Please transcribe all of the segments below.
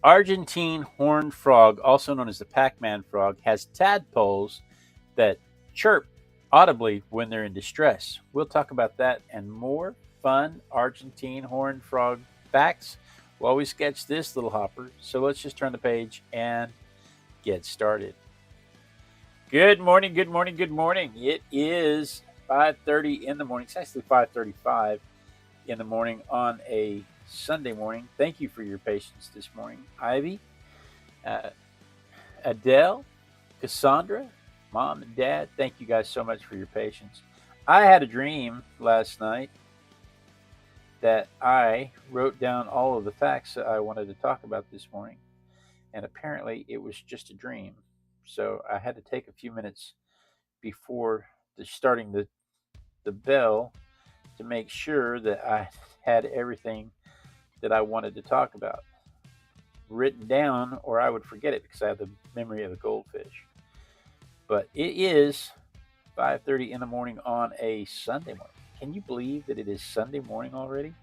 Argentine horned frog, also known as the Pacman frog, has tadpoles that chirp audibly when they're in distress. We'll talk about that and more fun Argentine horned frog facts while we sketch this little hopper. So let's just turn the page and get started. Good morning, good morning, good morning. It is 5:30 in the morning. It's actually 5:35 in the morning on a Sunday morning. Thank you for your patience this morning. Ivy, uh, Adele, Cassandra, Mom and Dad, thank you guys so much for your patience. I had a dream last night that I wrote down all of the facts that I wanted to talk about this morning, and apparently it was just a dream. So I had to take a few minutes before starting the bell to make sure that I had everything that I wanted to talk about written down, or I would forget it because I have the memory of a goldfish. But it is 5:30 in the morning on a Sunday morning. Can you believe that it is Sunday morning already?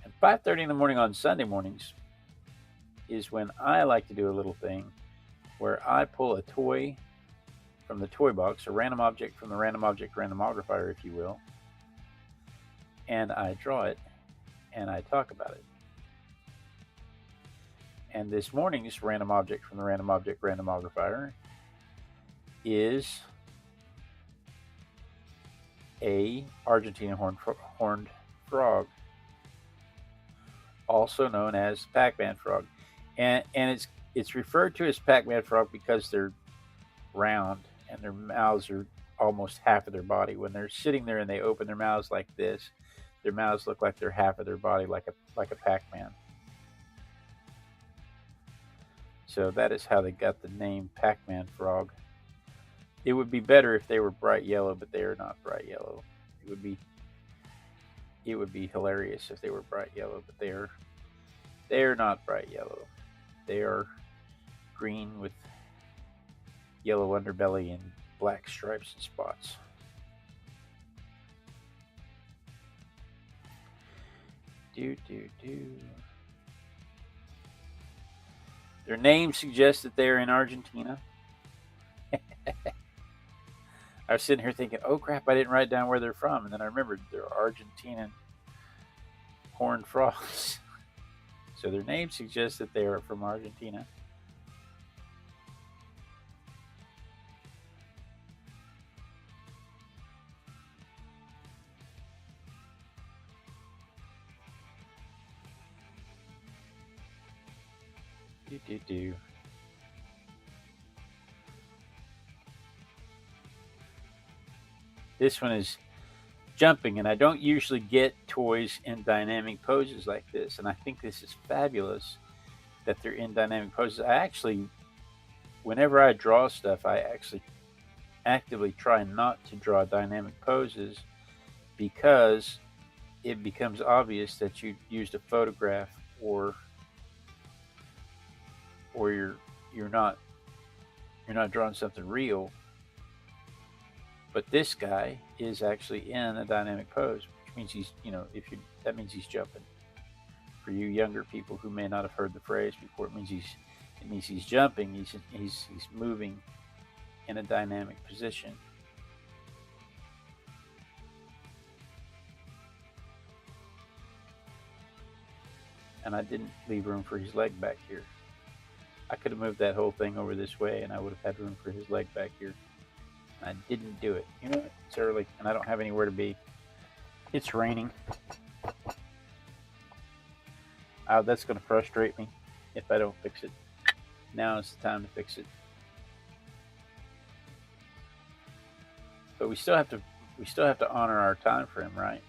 And 5:30 in the morning on Sunday mornings is when I like to do a little thing where I pull a toy from the toy box, a random object from the Random Object Randomogrifier, if you will, and I draw it and I talk about it. And this morning's random object from the Random Object Randomogrifier is a Argentine horned frog, also known as Pacman frog, and it's referred to as Pacman frog because they're round and their mouths are almost half of their body. When they're sitting there and they open their mouths like this, their mouths look like they're half of their body, like a Pac-Man. So that is how they got the name Pac-Man frog. It would be better if they were bright yellow, but they are not bright yellow. It would be hilarious if they were bright yellow, but they are not bright yellow. They are green with yellow underbelly and black stripes and spots. Do do do. Their name suggests that they are in Argentina. I was sitting here thinking, oh crap, I didn't write down where they're from. And then I remembered they're Argentinian horned frogs. So their name suggests that they are from Argentina. Do do do. This one is jumping, and I don't usually get toys in dynamic poses like this, and I think this is fabulous that they're in dynamic poses. I actually, whenever I draw stuff, I actually actively try not to draw dynamic poses because it becomes obvious that you used a photograph or you're not drawing something real. But this guy is actually in a dynamic pose, which means that means he's jumping. For you younger people who may not have heard the phrase before, it means he's jumping. He's moving in a dynamic position. And I didn't leave room for his leg back here. I could have moved that whole thing over this way, and I would have had room for his leg back here. I didn't do it. You know, it's early and I don't have anywhere to be. It's raining. That's going to frustrate me if I don't fix it. Now is the time to fix it. But we still have to honor our time frame, right?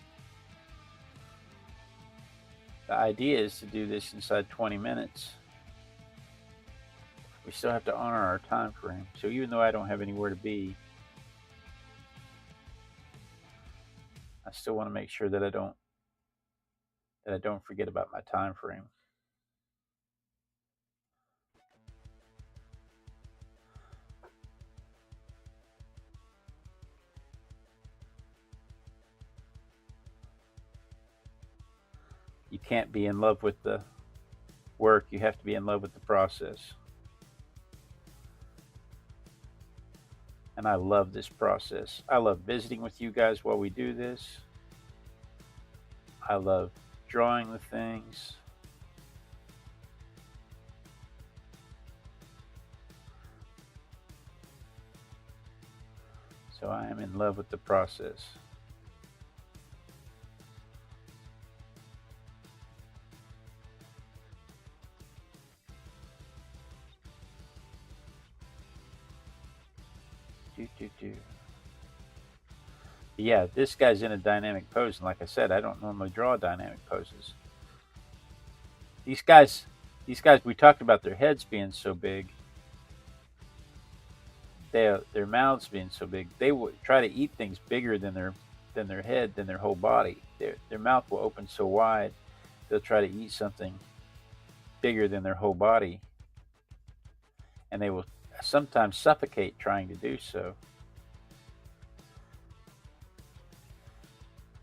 The idea is to do this inside 20 minutes. We still have to honor our time frame. So even though I don't have anywhere to be, I still want to make sure that I don't forget about my time frame. You can't be in love with the work, you have to be in love with the process. And I love this process. I love visiting with you guys while we do this. I love drawing the things. So I am in love with the process. Yeah, this guy's in a dynamic pose, and like I said, I don't normally draw dynamic poses. These guys, we talked about their heads being so big, their mouths being so big. They would try to eat things bigger than their head, than their whole body. Their mouth will open so wide, they'll try to eat something bigger than their whole body, and they will sometimes suffocate trying to do so.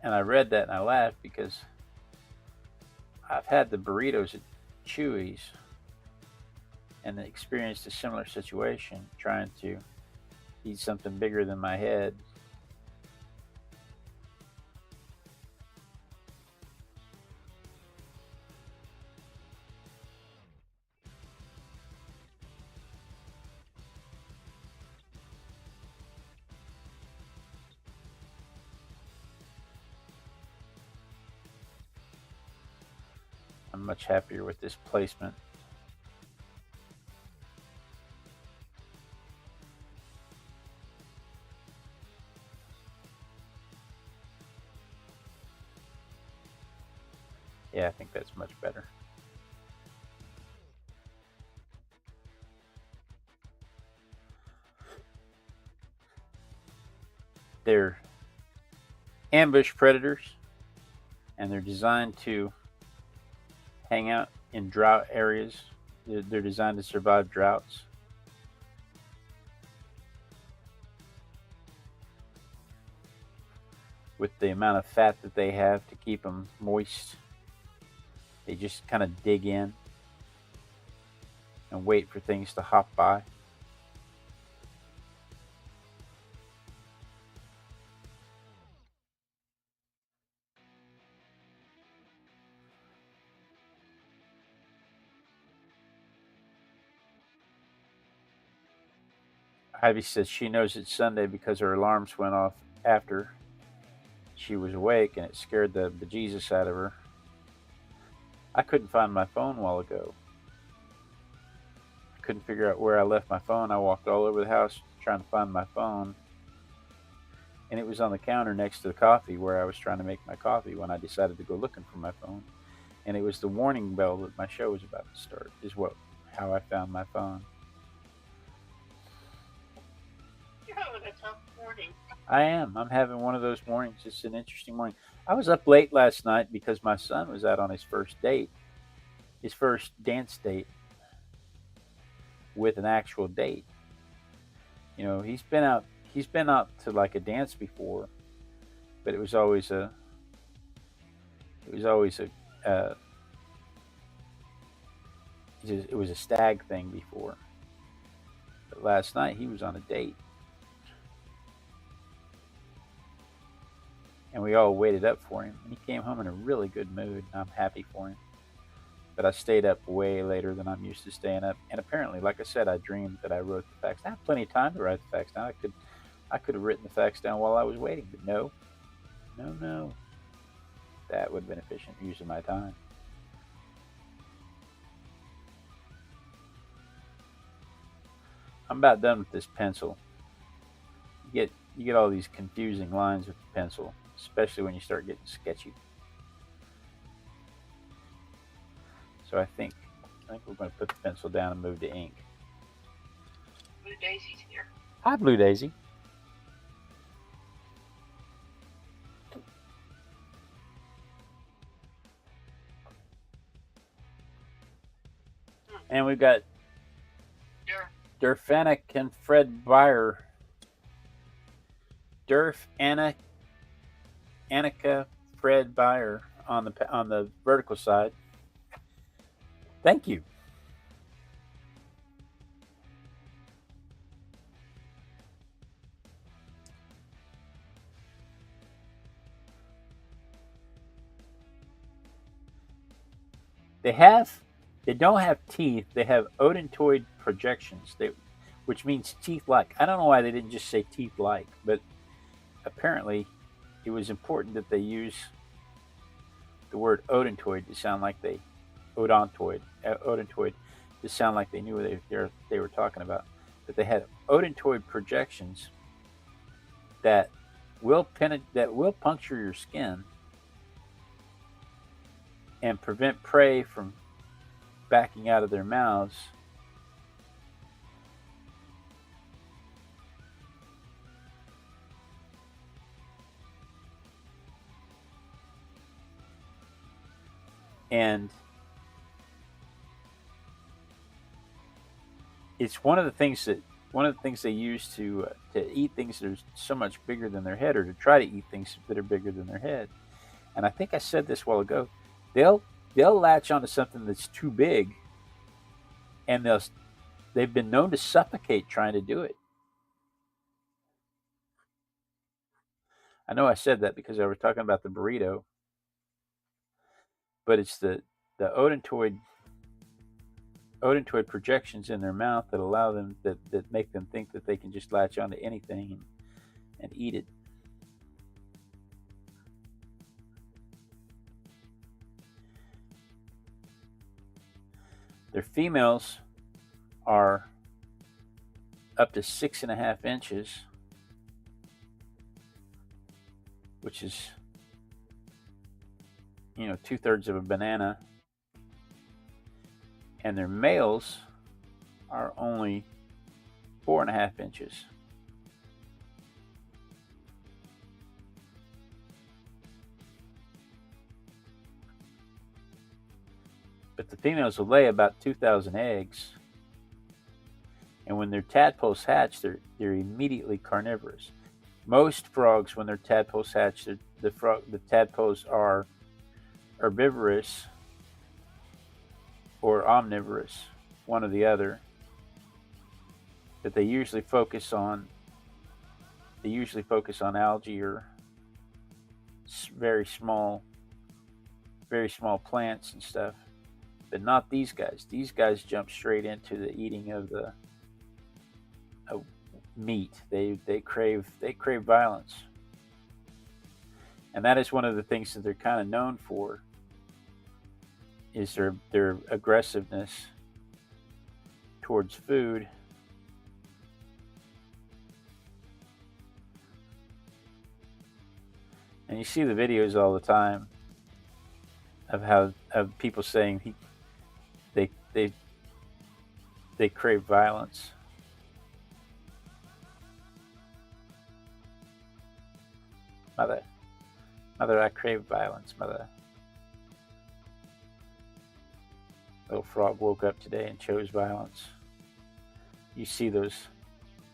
And I read that and I laughed because I've had the burritos at Chewy's and experienced a similar situation trying to eat something bigger than my head. I'm much happier with this placement. Yeah, I think that's much better. They're ambush predators, and they're designed to hang out in drought areas. They're designed to survive droughts. With the amount of fat that they have to keep them moist, they just kind of dig in and wait for things to hop by. Ivy says she knows it's Sunday because her alarms went off after she was awake and it scared the bejesus out of her. I couldn't find my phone a while ago. I couldn't figure out where I left my phone. I walked all over the house trying to find my phone, and it was on the counter next to the coffee where I was trying to make my coffee when I decided to go looking for my phone. And it was the warning bell that my show was about to start, is how I found my phone. You're having a tough morning. I am. I'm having one of those mornings. It's an interesting morning. I was up late last night because my son was out on his first date, his first dance date with an actual date. You know, he's been out to like a dance before, but it was always a it was a stag thing before. But last night he was on a date. And we all waited up for him. And he came home in a really good mood, and I'm happy for him. But I stayed up way later than I'm used to staying up. And apparently, like I said, I dreamed that I wrote the facts. I had plenty of time to write the facts down. I could have written the facts down while I was waiting, but no. That would have been efficient use of my time. I'm about done with this pencil. You get all these confusing lines with the pencil, especially when you start getting sketchy. So I think we're going to put the pencil down and move to ink. Blue Daisy's here. Hi, Blue Daisy. And we've got Durf Anna and Fred Byer. Durf Anna, Annika, Fred Byer on the vertical side. Thank you. They don't have teeth. They have odontoid projections. Which means teeth-like. I don't know why they didn't just say teeth-like, but apparently it was important that they use the word odontoid to sound like odontoid to sound like they knew what they were talking about. But they had odontoid projections that will puncture your skin and prevent prey from backing out of their mouths. And it's one of the things they use to eat things that are so much bigger than their head, or to try to eat things that are bigger than their head. And I think I said this a while ago. They'll latch onto something that's too big, and they've been known to suffocate trying to do it. I know I said that because I was talking about the burrito, but it's the odontoid projections in their mouth that allow them that make them think that they can just latch onto anything and eat it. Their females are up to 6.5 inches, which is 2/3 of a banana, and their males are only 4.5 inches. But the females will lay about 2,000 eggs, and when their tadpoles hatch, they're immediately carnivorous. Most frogs, when their tadpoles hatch, the tadpoles are herbivorous or omnivorous, one or the other. But they usually focus on algae or very small plants and stuff. But not these guys. These guys jump straight into the eating of the meat. They crave violence, and that is one of the things that they're kind of known for. Is their aggressiveness towards food. And you see the videos all the time of people saying they crave violence. Mother, I crave violence, mother. Little frog woke up today and chose violence. You see those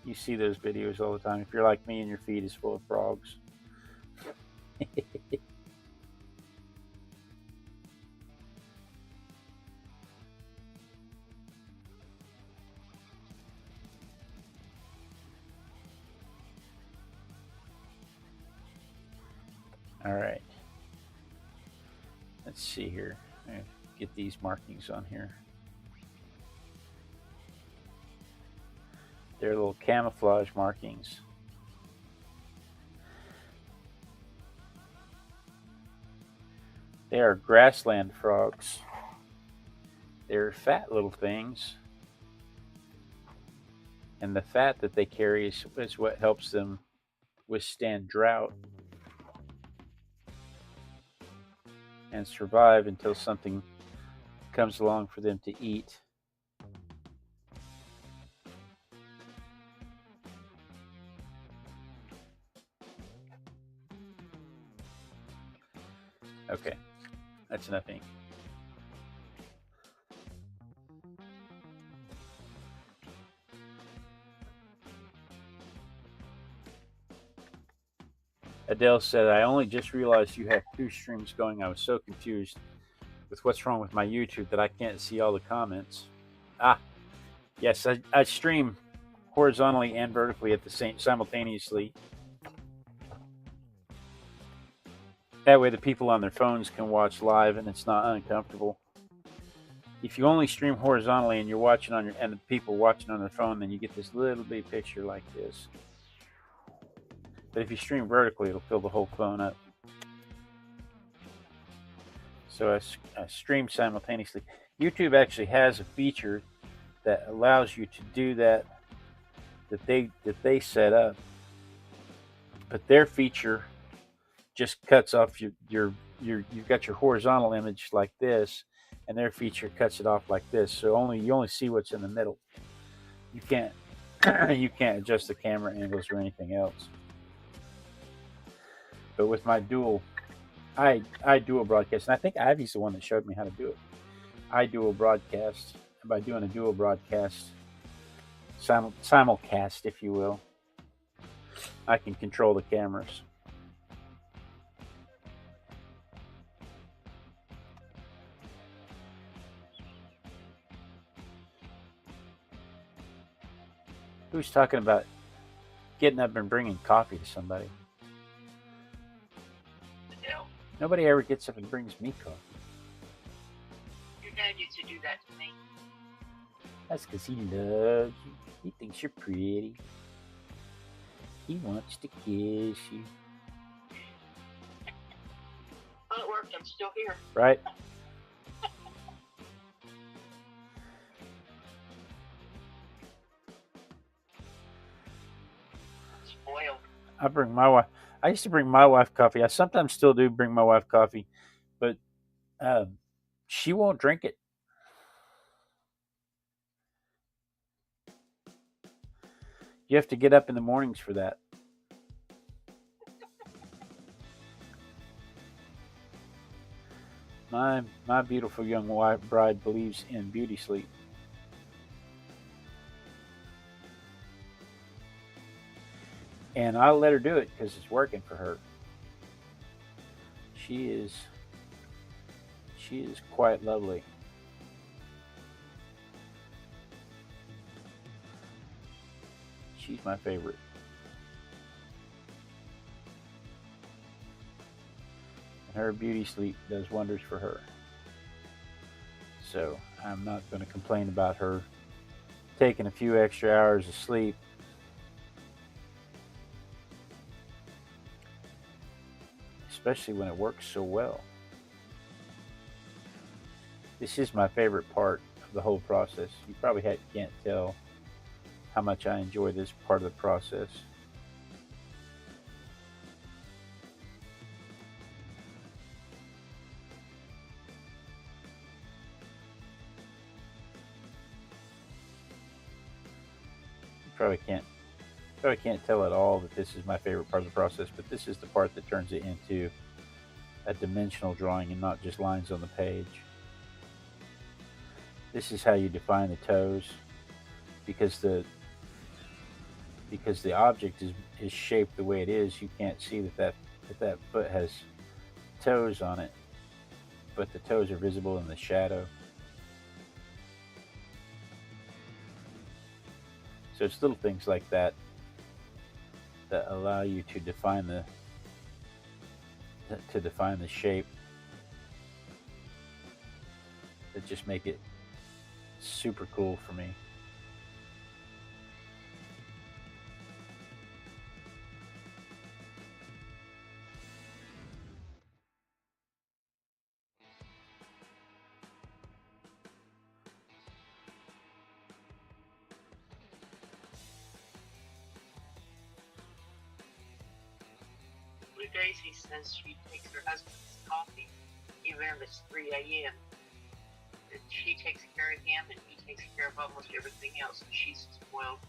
videos all the time. If you're like me and your feed is full of frogs. All right. Let's see here. Get these markings on here. They're little camouflage markings. They are grassland frogs. They're fat little things. And the fat that they carry is what helps them withstand drought and survive until something comes along for them to eat. Okay, that's enough ink. Adele said, I only just realized you have two streams going. I was so confused with what's wrong with my YouTube that I can't see all the comments. Ah, yes, I stream horizontally and vertically at the same simultaneously. That way the people on their phones can watch live and it's not uncomfortable. If you only stream horizontally and you're watching on your and the people watching on their phone, then you get this little bitty picture like this. But if you stream vertically, it'll fill the whole phone up. So I stream simultaneously. YouTube actually has a feature that allows you to do that they set up, but their feature just cuts off you've got your horizontal image like this, and their feature cuts it off like this. So you only see what's in the middle. You can't you can't adjust the camera angles or anything else. But with my I dual broadcast, and I think Ivy's the one that showed me how to do it. I dual broadcast, and by doing a dual broadcast, simulcast, if you will, I can control the cameras. Who's talking about getting up and bringing coffee to somebody? Adele, Nobody ever gets up and brings me coffee. your dad used to do that to me. That's because he loves you. He thinks you're pretty. He wants to kiss you. Well, it worked. I'm still here. Right? Spoiled. I bring my wife. I used to bring my wife coffee. I sometimes still do bring my wife coffee, but she won't drink it. You have to get up in the mornings for that. My beautiful young wife bride believes in beauty sleep. And I'll let her do it because it's working for her. She is quite lovely. She's my favorite. And her beauty sleep does wonders for her. So I'm not going to complain about her taking a few extra hours of sleep. Especially when it works so well. This is my favorite part of the whole process. You probably can't tell how much I enjoy this part of the process. You probably can't tell at all that this is my favorite part of the process, but this is the part that turns it into a dimensional drawing and not just lines on the page. This is how you define the toes, because the object is shaped the way it is. You can't see that foot has toes on it, but the toes are visible in the shadow. So it's little things like that that allow you to define the shape, that just make it super cool for me. Blue Daisy says she takes her husband's coffee, even if it's 3 a.m. And she takes care of him, and he takes care of almost everything else. And she's spoiled.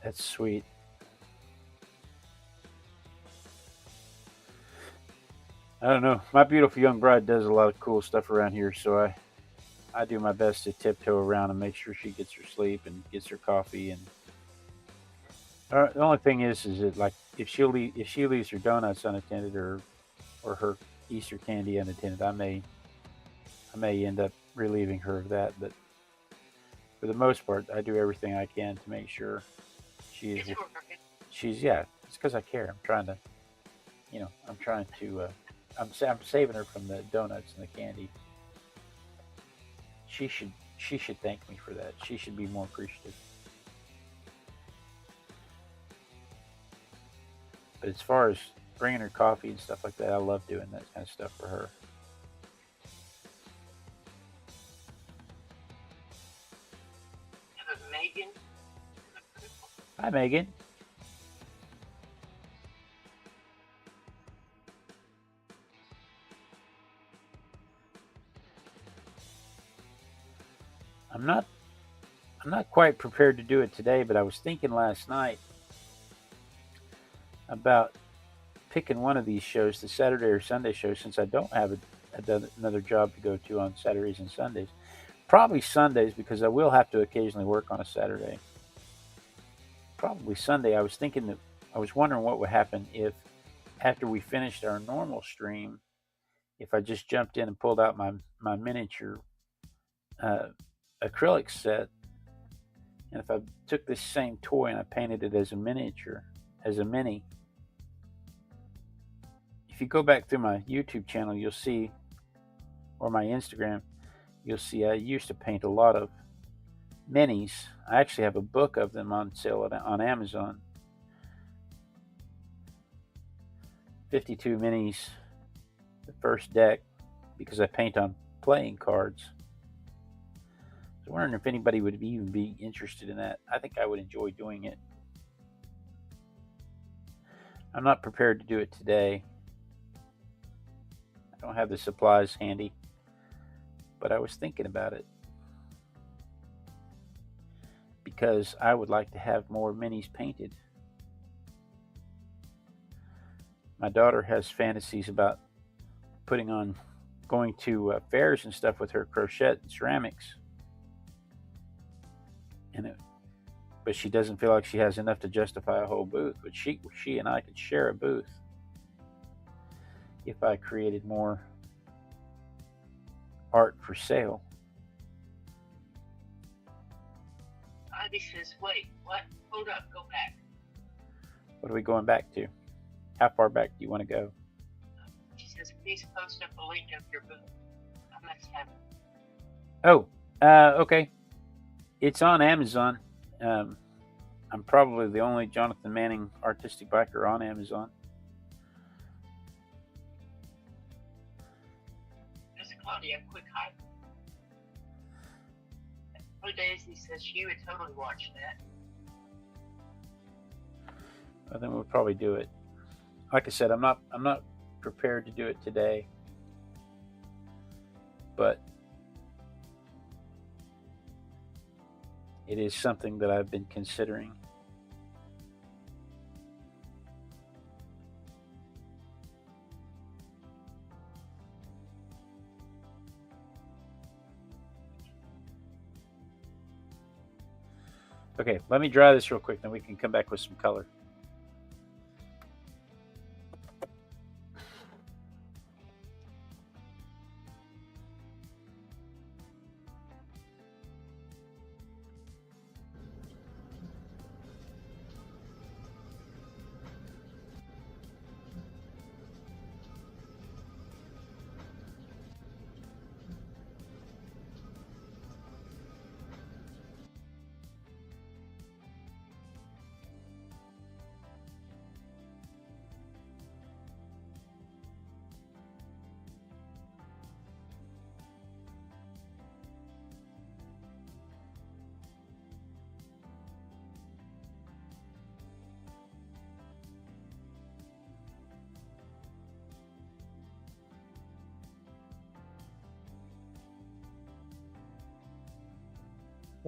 That's sweet. I don't know. My beautiful young bride does a lot of cool stuff around here, so I do my best to tiptoe around and make sure she gets her sleep and gets her coffee, and The only thing is that like if she leaves her donuts unattended or her Easter candy unattended, I may end up relieving her of that. But for the most part, I do everything I can to make sure she is It's working. she's yeah. It's because I care. I'm trying to I'm trying to I'm saving her from the donuts and the candy. She should thank me for that. She should be more appreciative. But as far as bringing her coffee and stuff like that, I love doing that kind of stuff for her. But Megan, Hi, Megan. I'm not I'm not quite prepared to do it today, but I was thinking last night about picking one of these shows, the Saturday or Sunday show, since I don't have another job to go to on Saturdays and Sundays. Probably Sundays because I will have to occasionally work on a Saturday. Probably Sunday. I was thinking that I was wondering what would happen if after we finished our normal stream, if I just jumped in and pulled out my miniature uh, acrylic set, and if I took this same toy and I painted it as a miniature, as a mini. If you go back through my YouTube channel, you'll see, or my Instagram, you'll see I used to paint a lot of minis. I actually have a book of them on sale on Amazon. 52 minis, the first deck, because I paint on playing cards. I was wondering if anybody would even be interested in that. I think I would enjoy doing it. I'm not prepared to do it today. I don't have the supplies handy, but I was thinking about it because I would like to have more minis painted. My daughter has fantasies about going to fairs and stuff with her crochet and ceramics, but she doesn't feel like she has enough to justify a whole booth. But she and I could share a booth if I created more art for sale. Ivy says, wait, what? Hold up, go back. What are we going back to? How far back do you want to go? She says, please post up a link of your book. I must have it. Oh, okay. It's on Amazon. I'm probably the only Jonathan Manning artistic biker on Amazon. Miss Claudia, quick hi. Oh, Daisy says she would totally watch that. Well, then we'll probably do it. Like I said, I'm not prepared to do it today, but it is something that I've been considering. Okay, let me dry this real quick, then we can come back with some color.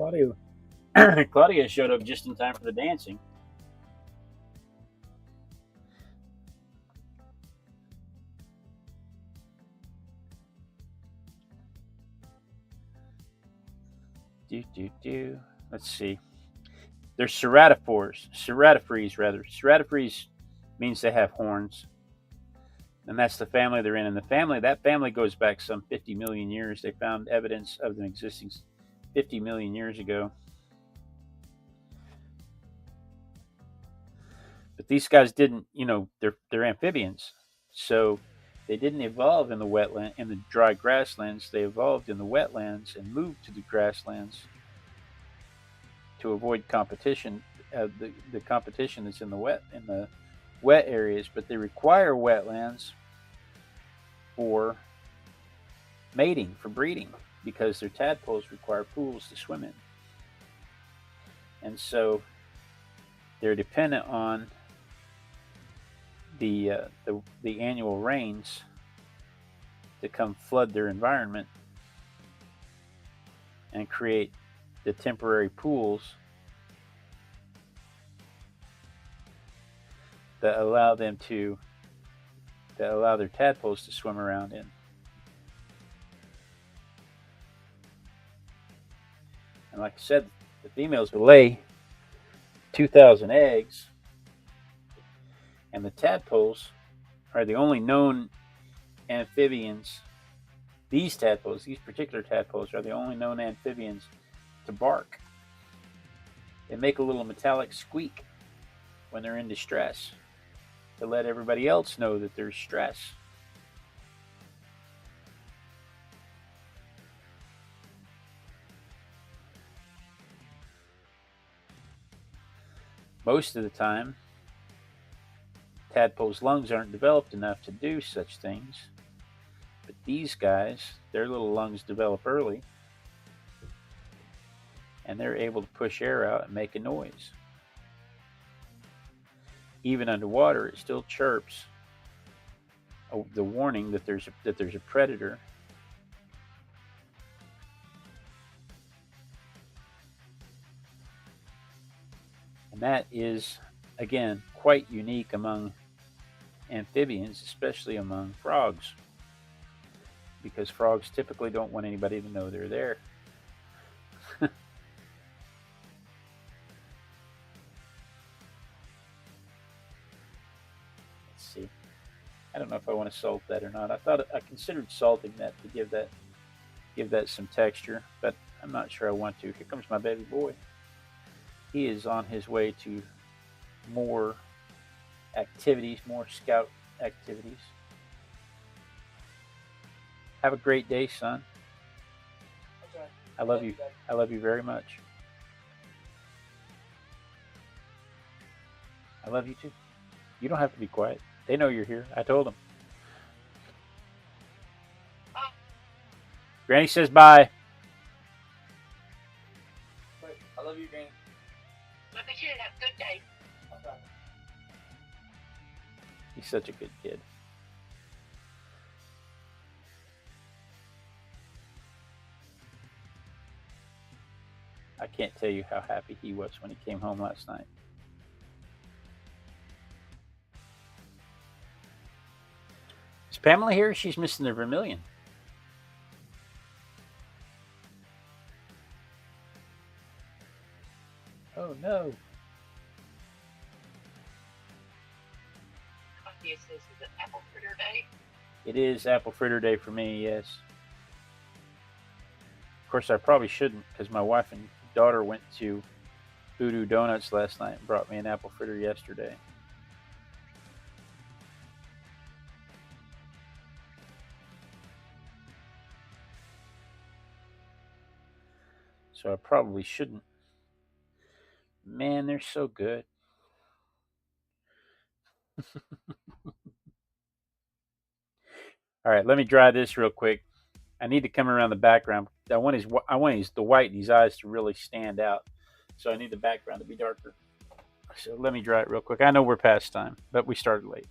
Claudia, Claudia showed up just in time for the dancing. Do. Let's see. They're ceratophores rather. Ceratophores means they have horns, and that's the family they're in. And that family goes back some 50 million years. They found evidence of them existing 50 million years ago. But these guys didn't, they're amphibians, so they didn't evolve in the dry grasslands. They evolved in the wetlands and moved to the grasslands to avoid competition. The competition is in the wet areas, but they require wetlands for mating, for breeding, because their tadpoles require pools to swim in, and so they're dependent on the annual rains to come flood their environment and create the temporary pools that allow their tadpoles to swim around in. And like I said, the females will lay 2,000 eggs, and the tadpoles are the only known amphibians. These particular tadpoles, are the only known amphibians to bark. They make a little metallic squeak when they're in distress to let everybody else know that there's stress. Most of the time, tadpoles' lungs aren't developed enough to do such things. But these guys, their little lungs develop early, and they're able to push air out and make a noise. Even underwater, it still chirps the warning that there's a predator. And that is, again, quite unique among amphibians, especially among frogs, because frogs typically don't want anybody to know they're there. Let's see. I don't know if I want to salt that or not. I considered salting that to give that some texture, but I'm not sure I want to. Here comes my baby boy. He is on his way to more activities, more scout activities. Have a great day, son. Okay. I love you. I love you very much. I love you too. You don't have to be quiet. They know you're here. I told them. Granny says bye. Wait, I love you, Granny. Love you too. Have a good day. Okay. He's such a good kid. I can't tell you how happy he was when he came home last night. Is Pamela here? She's missing the vermilion. Oh no. Yes, this is an apple fritter day. It is apple fritter day for me, yes. Of course, I probably shouldn't, because my wife and daughter went to Voodoo Donuts last night and brought me an apple fritter yesterday. So I probably shouldn't. Man, they're so good. All right, let me dry this real quick. I need to come around the background. I want the white in his eyes to really stand out. So I need the background to be darker. So let me dry it real quick. I know we're past time, but we started late.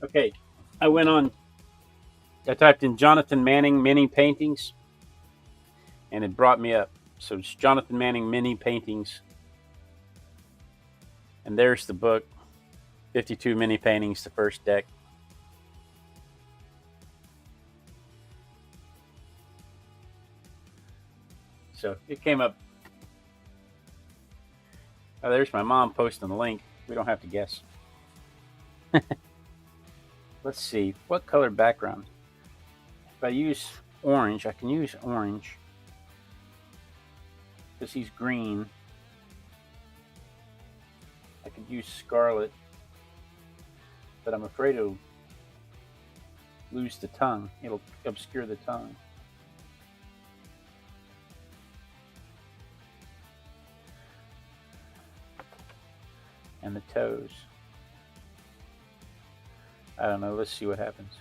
Okay, I typed in Jonathan Manning mini paintings, and it brought me up. So it's Jonathan Manning mini paintings, and there's the book, 52 mini paintings, the first deck. So it came up. Oh, there's my mom posting the link. We don't have to guess. Let's see, what color background? If I use orange, I can use orange because he's green. I could use scarlet, but I'm afraid it'll lose the tongue. It'll obscure the tongue. And the toes. I don't know. Let's see what happens.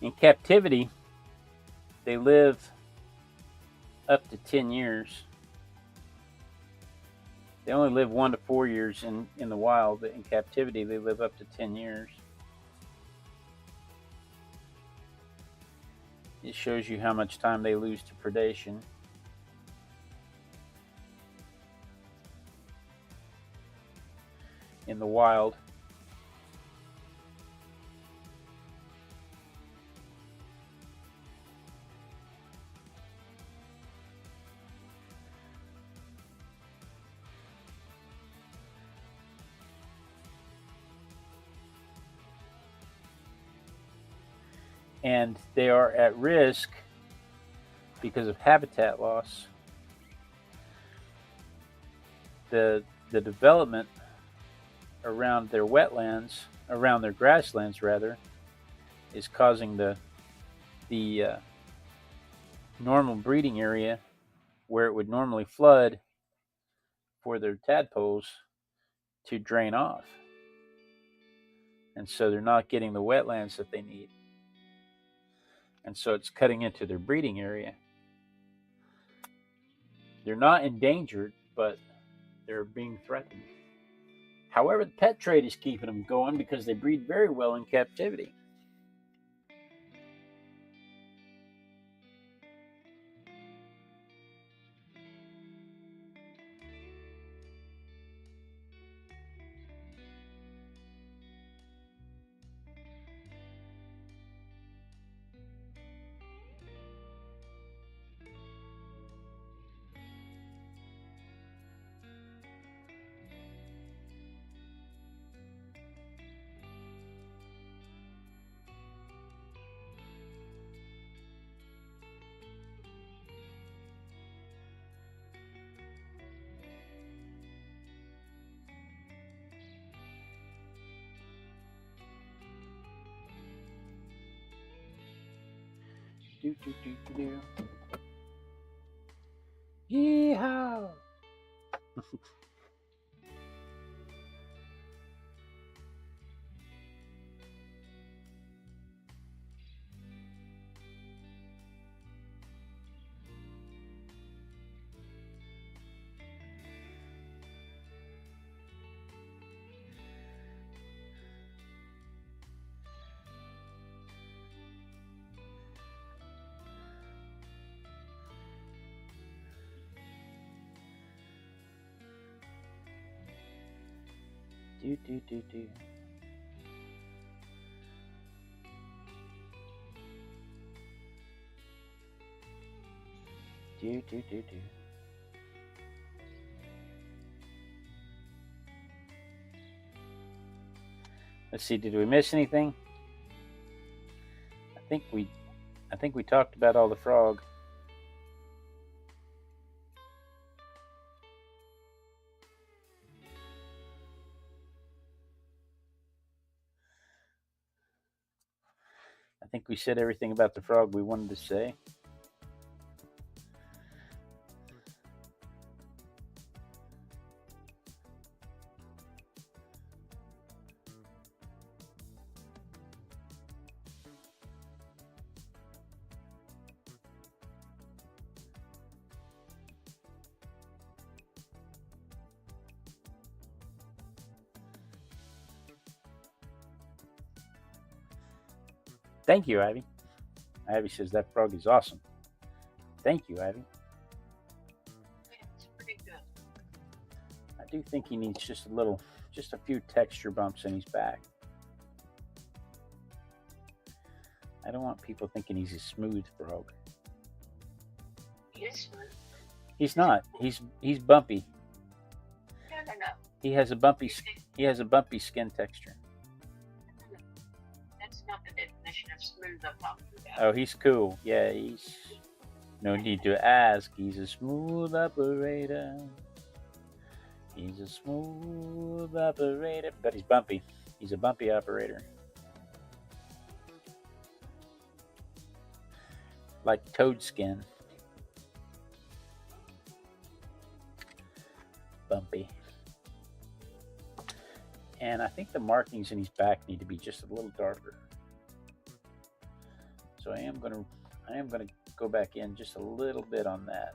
In captivity, they live up to 10 years. They only live 1 to 4 years in the wild, but in captivity, they live up to 10 years. It shows you how much time they lose to predation. In the wild. And they are at risk because of habitat loss. The development around their wetlands, around their grasslands rather, is causing the normal breeding area where it would normally flood for their tadpoles to drain off. And so they're not getting the wetlands that they need. And so it's cutting into their breeding area. They're not endangered, but they're being threatened. However, the pet trade is keeping them going because they breed very well in captivity. Do, do, do, do, do. Yeehaw! Do, do, do, do. Do, do, do, do. Let's see, did we miss anything? I think we talked about all the frog. think we said everything about the frog we wanted to say. Thank you, Ivy. Ivy says that frog is awesome. Thank you, Ivy. Yeah, it's pretty good. I do think he needs just a few texture bumps in his back. I don't want people thinking he's a smooth frog. He is smooth. He's not. He's bumpy. No. He has a bumpy skin texture. That's not the definition of smooth I'm talking about. Oh, he's cool. Yeah, he's no need to ask. He's a smooth operator. He's a smooth operator, but he's bumpy. He's a bumpy operator. Like toad skin. Bumpy. And I think the markings in his back need to be just a little darker. So I am gonna go back in just a little bit on that.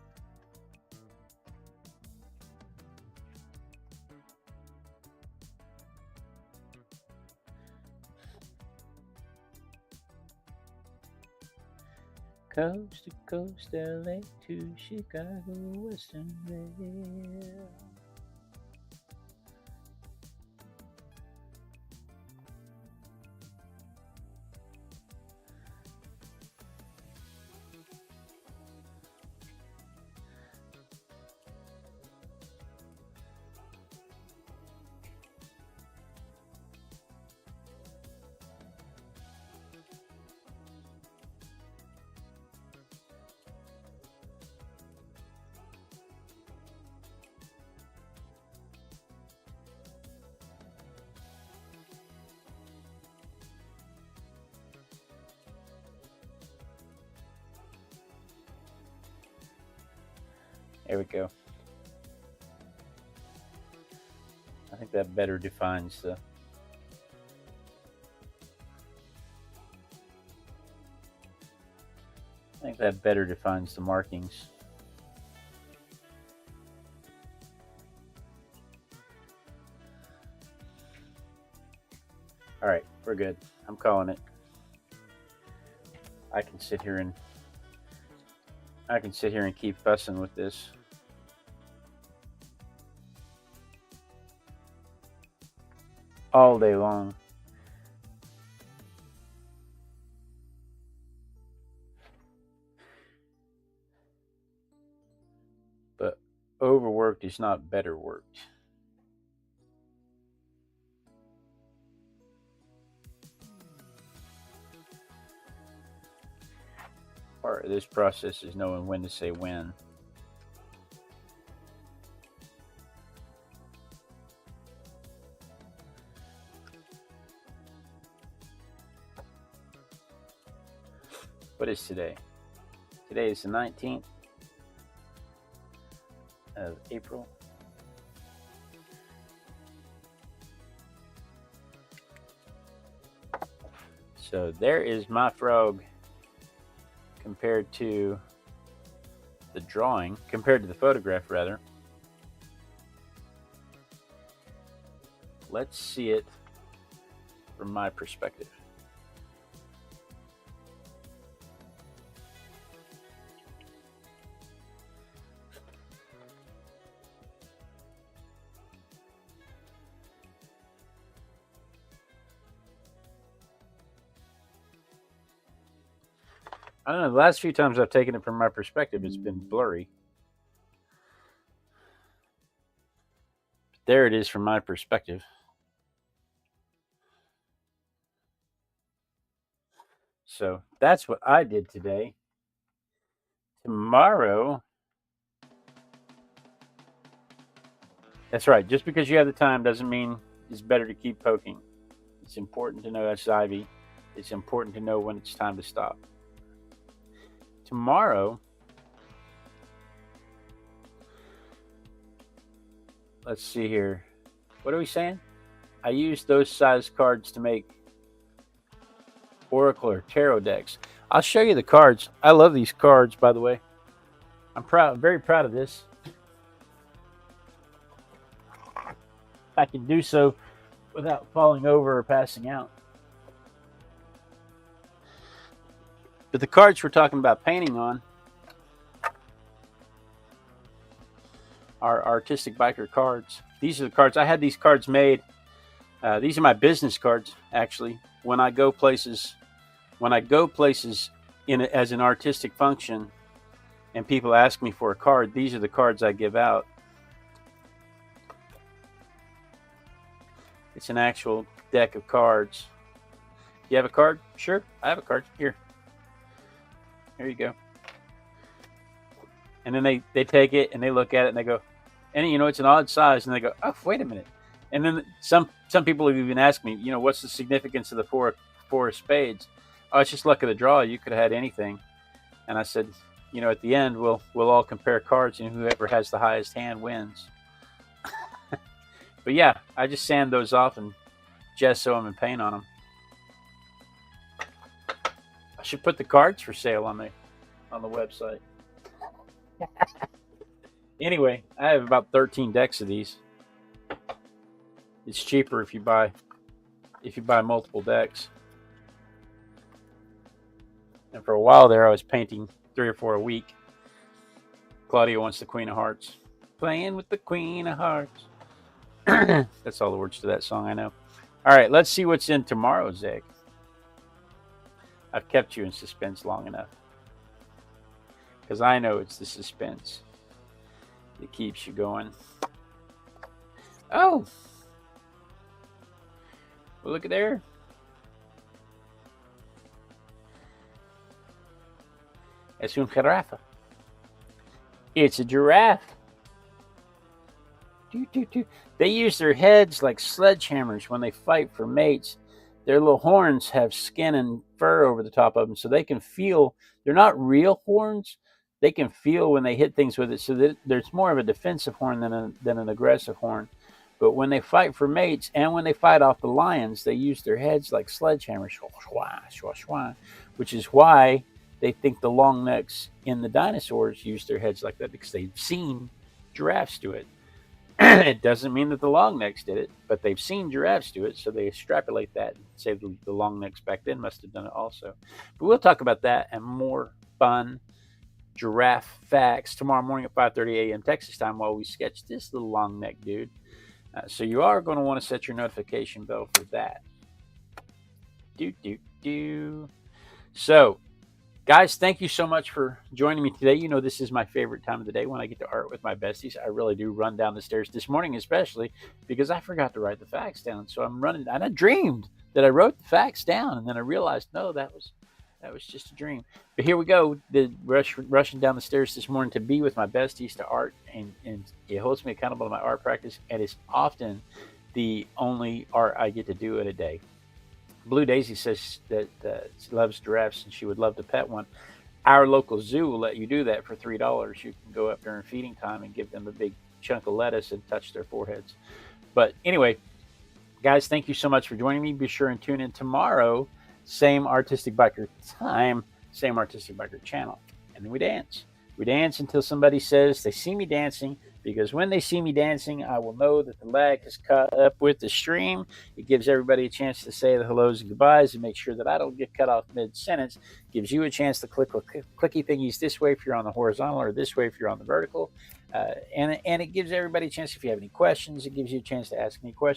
Coast to coast, LA to Chicago, Western Rail. There we go. I think that better defines the markings. All right, we're good. I'm calling it. I can sit here and keep fussing with this. All day long. But overworked is not better worked. Part of this process is knowing when to say when. What is today? Today is the 19th of April. So there is my frog compared to the photograph rather. Let's see it from my perspective. I don't know, the last few times I've taken it from my perspective, it's been blurry. But there it is from my perspective. So that's what I did today. Tomorrow, that's right, just because you have the time doesn't mean it's better to keep poking. It's important to know, that's Ivy, it's important to know when it's time to stop. Tomorrow, let's see here. What are we saying? I use those size cards to make Oracle or Tarot decks. I'll show you the cards. I love these cards, by the way. I'm very proud of this. I can do so without falling over or passing out. But the cards we're talking about painting on are artistic biker cards. These are the cards. I had these cards made. These are my business cards, actually. When I go places as an artistic function, and people ask me for a card, these are the cards I give out. It's an actual deck of cards. You have a card? Sure, I have a card. Here you go. And then they take it and they look at it and they go, and it's an odd size, and they go, oh, wait a minute. And then some people have even asked me, what's the significance of the four of spades? Oh, it's just luck of the draw. You could have had anything. And I said, at the end we'll all compare cards, and whoever has the highest hand wins. But yeah, I just sand those off and gesso them and paint on them. I should put the cards for sale on the website. Anyway, I have about 13 decks of these. It's cheaper if you buy multiple decks. And for a while there, I was painting 3 or 4 a week. Claudia wants the Queen of Hearts. Playing with the Queen of Hearts. That's all the words to that song I know. All right, let's see what's in tomorrow's egg. I've kept you in suspense long enough, because I know it's the suspense that keeps you going. Oh, well, look at there. Es un jirafa. It's a giraffe. They use their heads like sledgehammers when they fight for mates. Their little horns have skin and fur over the top of them, so they can feel. They're not real horns. They can feel when they hit things with it, so that there's more of a defensive horn than an aggressive horn. But when they fight for mates and when they fight off the lions, they use their heads like sledgehammers, which is why they think the long necks in the dinosaurs use their heads like that, because they've seen giraffes do it. It doesn't mean that the long necks did it, but they've seen giraffes do it, so they extrapolate that and say the long necks back then must have done it also. But we'll talk about that and more fun giraffe facts tomorrow morning at 5:30 a.m. Texas time while we sketch this little long neck dude. So you are going to want to set your notification bell for that. So, guys, thank you so much for joining me today. This is my favorite time of the day when I get to art with my besties. I really do run down the stairs this morning, especially because I forgot to write the facts down. So I'm running, and I dreamed that I wrote the facts down, and then I realized, no, that was just a dream. But here we go, rushing down the stairs this morning to be with my besties to art, and it holds me accountable to my art practice, and it's often the only art I get to do in a day. Blue Daisy says that she loves giraffes and she would love to pet one. Our local zoo will let you do that for $3. You can go up during feeding time and give them a big chunk of lettuce and touch their foreheads. But anyway, guys, thank you so much for joining me. Be sure and tune in tomorrow. Same Artistic Biker time, same Artistic Biker channel. And then we dance. We dance until somebody says they see me dancing, because when they see me dancing, I will know that the lag has caught up with the stream. It gives everybody a chance to say the hellos and goodbyes and make sure that I don't get cut off mid-sentence. It gives you a chance to click clicky thingies this way if you're on the horizontal, or this way if you're on the vertical. And it gives everybody a chance, if you have any questions, it gives you a chance to ask any questions.